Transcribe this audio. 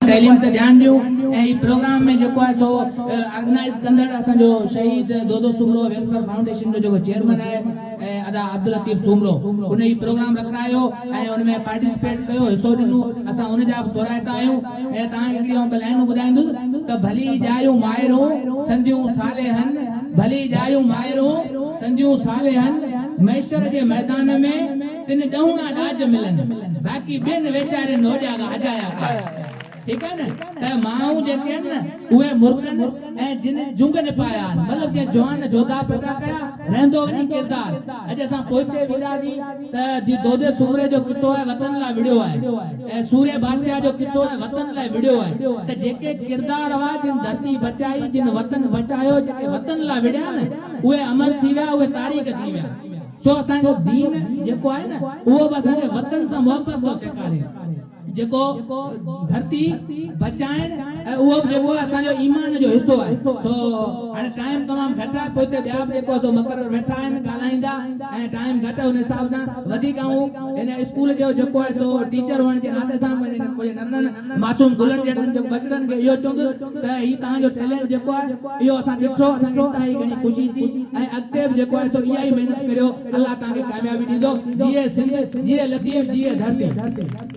तैलीम ते ध्यान दियो ए प्रोग्राम में जो है सो ऑर्गेनाइज कंदड़ असन जो शहीद दोदो सुमरो वेलफेयर फाउंडेशन जो चेयरमैन है अदा अब्दुल लतीफ सुमरो उन ही प्रोग्राम रखायो ए उन में पार्टिसिपेट कयो हिस्सो दिनो असा उन जा तोरायता आयो ए ता एकड़ी बलाइनो बुधाइंदु त भली जायो मायरो संधियो सालेहन भली जायो मायरो संधियो सालेहन मैशर के मैदान में तिन डहुना डाज मिलन बाकी बिन वेचारे नो जागा अजाया का ठीक है ना त माऊ जे के न उए मुर्कन ए जिन जुंग ने पाया मतलब जे जवान जोधा पैदा कया रहंदो वनी किरदार अज असा पोइते विदाजी त जी दोदे सुमरे जो किस्सो है वतन ला विडियो है ए सूर्य बादशाह जो किस्सो है वतन ला विडियो है त जेके किरदार हुआ जिन धरती बचाई जिन वतन बचायो जेके वतन ला विडिया न उए अमर थी वया उए तारीख थी वया जो असा जो दीन जेको है ना वो बस असा वतन से मोहब्बत को सिखारे जेको धरती बचाइण वो जेको असा जो ईमान जो हिस्सो है सो हाने टाइम तमाम घटा पोते ॿिया जेको सो मकरर वेठा आहिनि ॻाल्हाईंदा ऐं टाइम घट उन हिसाब सां वधीक आऊं इन स्कूल जो जेको है सो टीचर हुअण जे नाते सां कोई नन्हनि मासूम गुलनि जहिड़नि जो बचड़नि खे इहो चवंदो त ही तव्हांजो टैलेंट जेको आहे इहो असां ॾिठो असांखे इतां ई घणी ख़ुशी थी ऐं अॻिते बि जेको आहे सो इहा ई महिनत करियो अल्लाह तव्हांखे कामयाबी ॾींदो जीअं सिंध जीअं लतीफ़ जीअं धरती